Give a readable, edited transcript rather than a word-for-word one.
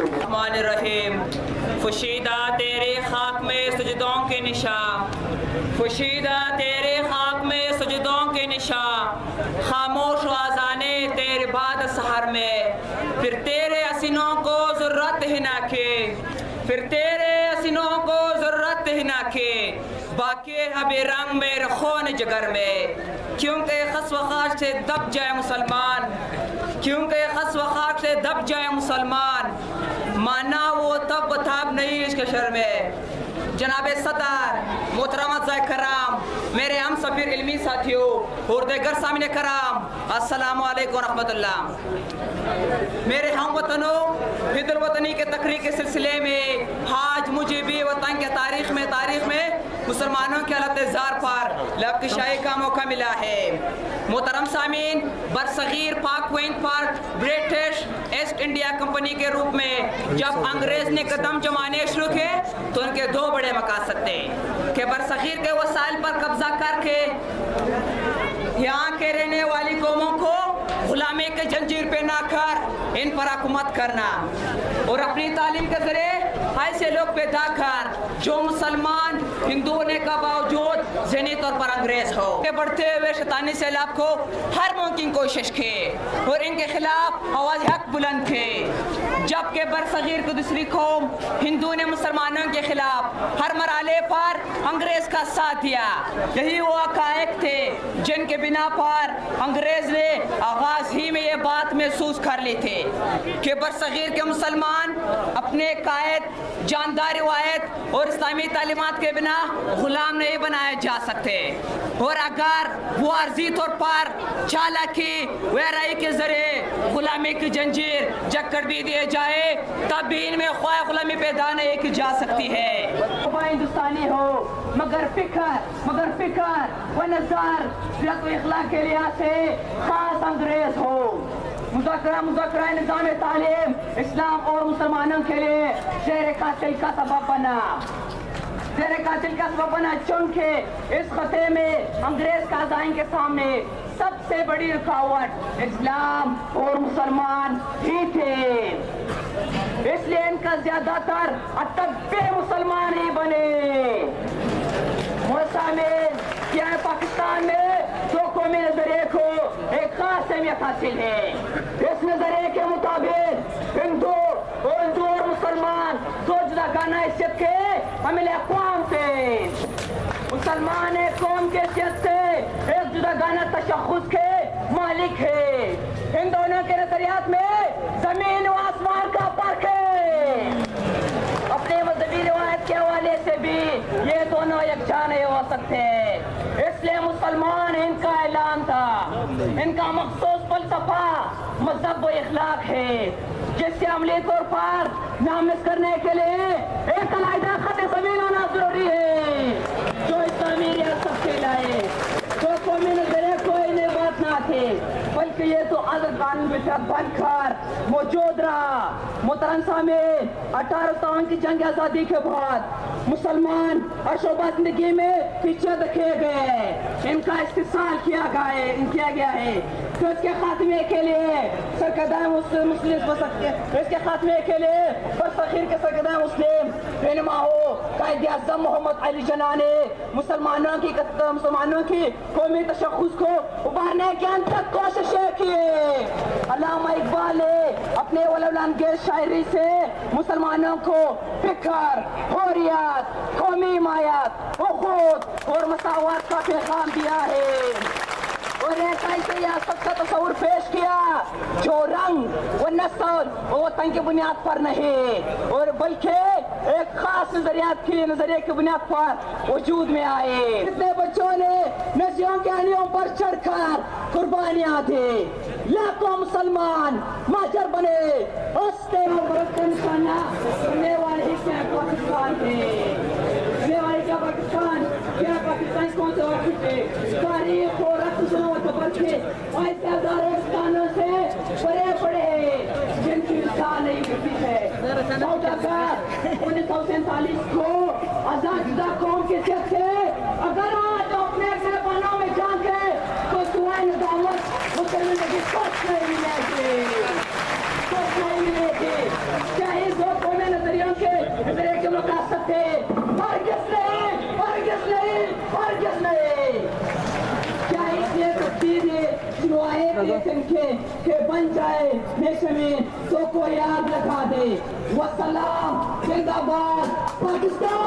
الرحمن الرحیم فشیدہ تیرے خاک میں سجدوں کے نشان، فشیدہ تیرے خاک میں سجدوں کے نشان، خاموش آذانے تیرے بعد سحر میں، پھر تیرے اسینوں کو ضرورت ہی نہ کے، پھر تیرے اسینوں کو ضرورت ہی نہ کے، باقی ابھی رنگ میں خون جگر میں، کیونکہ خس و خاش سے دب جائے مسلمان، کیونکہ خس و خاک سے دب جائے مسلمان، مانا وہ تب تھاب نہیں اس کے شر میں۔ جناب صدر، محترم اعزائے کرام، میرے ہم سفیر علمی ساتھیوں اور دیگر سامعین کرام، السلام علیکم ورحمۃ اللہ۔ میرے ہم وطنوں، حد الوطنی کے تقریر کے سلسلے میں آج مجھے بھی وطن کے تاریخ میں مسلمانوں کے حالت زار پر لب کشائی کا موقع ملا ہے۔ محترم سامعین، برصغیر پاک وینٹ پر برٹش ایسٹ انڈیا کمپنی کے روپ میں جب انگریز نے قدم جمانے شروع کیے تو ان کے دو بڑے مقاصد تھے کہ برصغیر کے وسائل پر قبضہ کر کے یہاں کے رہنے والی قوموں کو غلامی کے جنجیر پہ نہ کر ان پر حکومت کرنا، اور اپنی تعلیم کے ذریعے ایسے لوگ پیدا کر جو مسلمان ہندو ہونے کا باوجود ذہنی طور پر انگریز ہو کہ بڑھتے ہوئے شیطانی سیلاب کو ہر ممکن کوشش کی اور ان کے خلاف آواز حق بلند کی، جبکہ برصغیر کی دوسری قوم ہندو نے مسلمانوں کے خلاف ہر مرحلے پر انگریز کا ساتھ دیا۔ یہی وہ حقائق تھے جن کے بنا پر انگریز نے آغاز ہی میں یہ بات محسوس کر لی تھی کہ برصغیر کے مسلمان اپنے قائد، جاندار روایت اور اسلامی تعلیمات کے بنا غلام نہیں بنائے جا سکتے، اور اگر وہ عارضی طور پر چالاکی ویرائی کے ذریعے غلامی کی جنجیر جک کر بھی دیے جائے تب بھی ان میں خواہ غلامی پیدا نہیں کی جا سکتی ہے۔ ہندوستانی ہو مگر فکر و نظر سیرت و اخلاق کے لحاظ سے خاص انگریز ہو۔ مذاکرہ نظام تعلیم اسلام اور مسلمانوں کے لیے زیر قاتل کا سبب بنا، چونکہ اس خطے میں انگریز قائدین کے سامنے سب سے بڑی رکاوٹ اسلام اور مسلمان ہی تھے، اس لیے ان کا زیادہ تر اتباع مسلمان ہی بنے۔ کیا ہے پاکستان میں دو قومی نظریے کو ایک خاص اہمیت حاصل ہے۔ اس نظریے کے مطابق ہندو اور مسلمان دو جداگانہ حیثیت کے حامل اقوام تھے۔ مسلمان ایک قوم کی حیثیت سے ایک جداگانہ تشخص کے مالک ہے۔ ان دونوں کے نظریات میں زمین و آسمان کا فرق ہے۔ اپنے مذہبی روایت کے حوالے سے بھی یہ دونوں یکجا نہیں ہو سکتے، اس لیے مسلمان ان کا اعلان تھا، ان کا مخصوص فلسفہ مذہب و اخلاق ہے، جس سے عملی طور پر نامز کرنے کے لیے ایک علیحدہ خط زمین ہونا ضروری ہے جو اسلامی ریاست کے لائے۔ تو قومی نظریہ کوئی نئی بات نہ تھی، بلکہ یہ تو عدل قانون میں بن کر موجود رہا۔ محترم سامعین، 1857 کی جنگ آزادی کے بعد مسلمان شعبہ زندگی میں پیچھے رکھے گئے، ان کا استحصال کیا گیا ہے کہ اس کے خاتمے کے لیے اس کے خاتمے کے لیے برصغیر کے سرکردہ مسلم رہنما ہو قائد اعظم محمد علی جناح نے مسلمانوں کی قومی تشخص کو ابھارنے کی انتہا کوششیں کی۔ علامہ اقبال نے اپنے ولولانگیز شاعری سے مسلمانوں کو فکر، حریت، قومی حمایت، اخوت اور مساوات کا پیغام دیا ہے، اور ایک ایسی ریاست کا تصور پیش کیا جو رنگ و نسل و وطن کی بنیاد پر نہیں اور بلکہ ایک خاص نظریے کی بنیاد پر وجود میں آئے۔ کتنے بچوں نے نشیوں کے انیوں پر چڑھ کر قربانیاں دی، لاکھوں مسلمان مہاجر بنے، ہنستے ہوئے نشانہ بننے والے کیا پاکستان تھے، پاکستان کون سے واقف ہے؟ تاریخ اور رقصوں و تبرکے ایسے ہزاروں استانوں سے بڑے بڑے ہیں جن کی مثال نہیں ملتی ہے۔ اگر 1947 کو آزاد شدہ قوم کی حیثیت سے اگر آج اپنے گربانوں میں جان گئے تو سوائے ندامت مسلمان کی کچھ نہیں ملے گی، کچھ نہیں ملے گی۔ کیا اس بیٹھے، ہرگز نہیں، ہرگز نہیں، ہرگز نہیں۔ کیا اس لیے تقدیر ہے سوائے لیکن کہ بن جائے نیشے میں تو کو یاد رکھا دے۔ والسلام، زندہ باد پاکستان۔